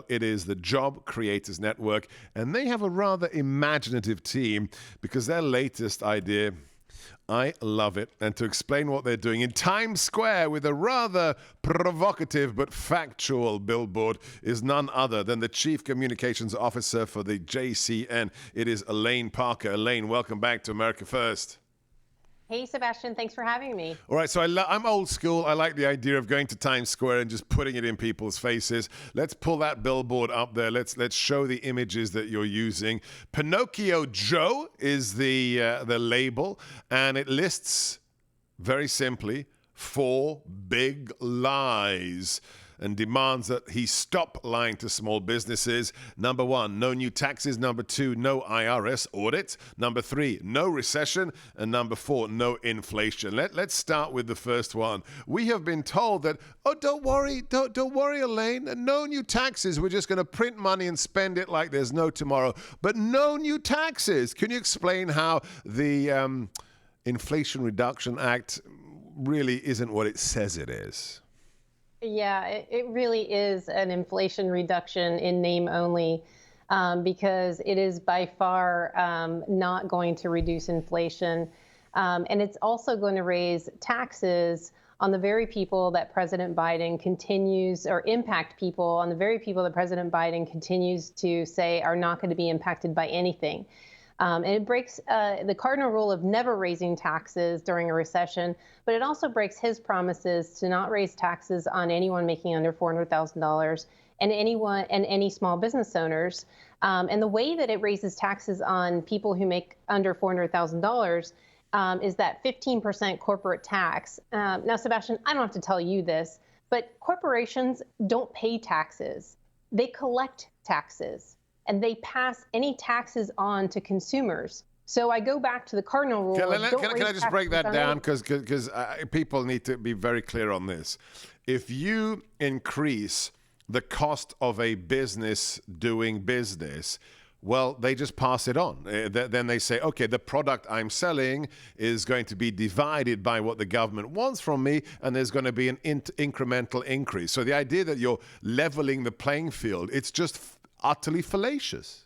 It is the Job Creators Network, and they have a rather imaginative team because their latest idea, I love it. And to explain what they're doing in Times Square with a rather provocative but factual billboard is none other than the Chief Communications Officer for the JCN. It is Elaine Parker. Elaine, welcome back to America First. Hey, Sebastian, thanks for having me. All right, so I'm old school. I like the idea of going to Times Square and just putting it in people's faces. Let's pull that billboard up there. Let's show the images that you're using. Pinocchio Joe is the label, and it lists very simply 4 big lies and demands that he stop lying to small businesses. Number 1, no new taxes. Number 2, no IRS audit. Number 3, no recession. And number 4, no inflation. Let's start with the first one. We have been told that, oh, don't worry, Elaine, no new taxes. We're just going to print money and spend it like there's no tomorrow. But no new taxes. Can you explain how the Inflation Reduction Act really isn't what it says it is? Yeah, it really is an inflation reduction in name only, because it is by far not going to reduce inflation. And it's also going to raise taxes on the very people that President Biden continues, or impact people on the very people that President Biden continues to say are not going to be impacted by anything. And it breaks the cardinal rule of never raising taxes during a recession, but it also breaks his promises to not raise taxes on anyone making under $400,000 and any small business owners. And the way that it raises taxes on people who make under $400,000 is that 15% corporate tax. Now, Sebastian, I don't have to tell you this, but corporations don't pay taxes. They collect taxes, and they pass any taxes on to consumers. So I go back to the cardinal rule. Can I just break that down? Because people need to be very clear on this. If you increase the cost of a business doing business, well, they just pass it on. Then they say, okay, the product I'm selling is going to be divided by what the government wants from me, and there's going to be an incremental increase. So the idea that you're leveling the playing field, it's just utterly fallacious.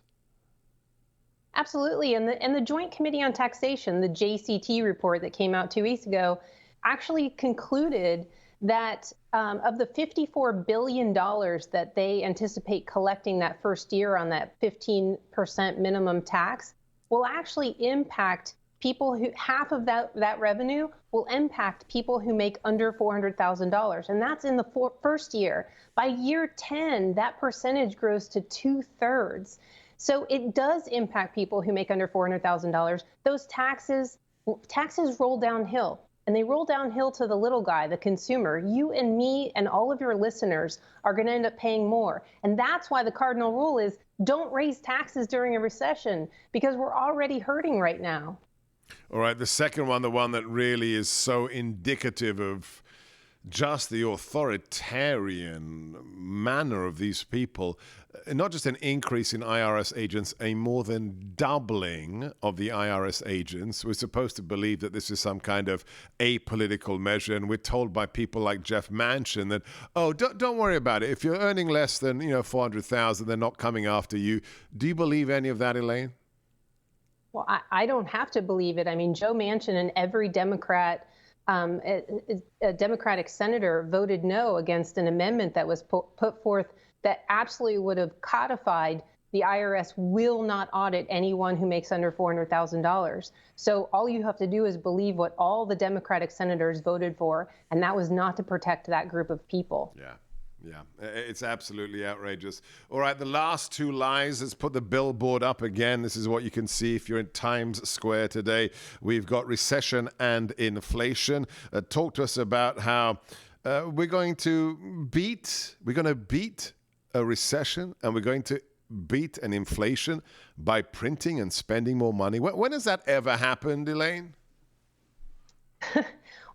Absolutely. And the Joint Committee on Taxation, the JCT report that came out 2 weeks ago, actually concluded that of the $54 billion that they anticipate collecting that first year on that 15% minimum tax will actually impact people who, half of that revenue will impact people who make under $400,000. And that's in the first year. By year 10, that percentage grows to 2/3. So it does impact people who make under $400,000. Those taxes roll downhill, and they roll downhill to the little guy, the consumer. You and me and all of your listeners are going to end up paying more. And that's why the cardinal rule is don't raise taxes during a recession, because we're already hurting right now. All right, the second one, the one that really is so indicative of just the authoritarian manner of these people, not just an increase in IRS agents, a more than doubling of the IRS agents. We're supposed to believe that this is some kind of apolitical measure, and we're told by people like Jeff Manchin that, oh, don't worry about it. If you're earning less than $400,000, they're not coming after you. Do you believe any of that, Elaine? Well, I don't have to believe it. I mean, Joe Manchin and every Democrat, a Democratic senator voted no against an amendment that was put forth that absolutely would have codified the IRS will not audit anyone who makes under $400,000. So all you have to do is believe what all the Democratic senators voted for, and that was not to protect that group of people. Yeah, it's absolutely outrageous. All right, the last 2 lies. Let's put the billboard up again. This is what you can see if you're in Times Square today. We've got recession and inflation. Talk to us about how we're going to beat a recession, and we're going to beat an inflation by printing and spending more money. When has that ever happened, Elaine?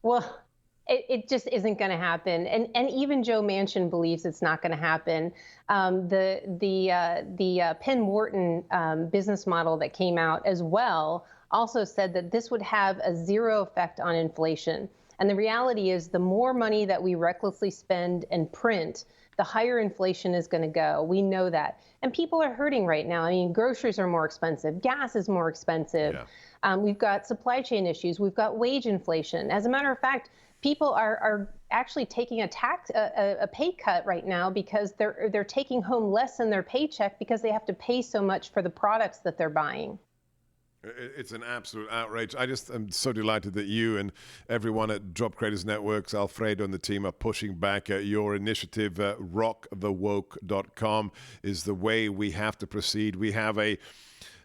Well, it just isn't going to happen, and even Joe Manchin believes it's not going to happen. The Penn Wharton business model that came out as well also said that this would have a 0 effect on inflation. And the reality is, the more money that we recklessly spend and print, the higher inflation is going to go. We know that. And people are hurting right now. I mean, groceries are more expensive. Gas is more expensive. Yeah. We've got supply chain issues. We've got wage inflation. As a matter of fact, people are actually taking a pay cut right now because they're taking home less in their paycheck because they have to pay so much for the products that they're buying. It's an absolute outrage. I just am so delighted that you and everyone at Drop Creators Networks, Alfredo and the team, are pushing back at your initiative. Rockthewoke.com is the way we have to proceed. We have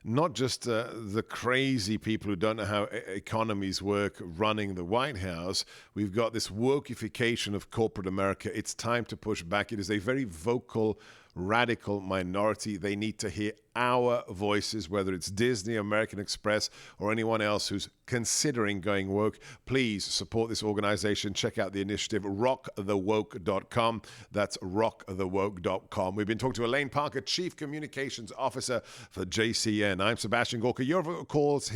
not just the crazy people who don't know how economies work running the White House. We've got this wokeification of corporate America. It's time to push back. It is a very vocal, radical minority. They need to hear our voices, whether it's Disney, American Express, or anyone else who's considering going woke. Please support this organization. Check out the initiative, rockthewoke.com. That's rockthewoke.com. We've been talking to Elaine Parker, Chief Communications Officer for JCN. I'm Sebastian Gorka. Your calls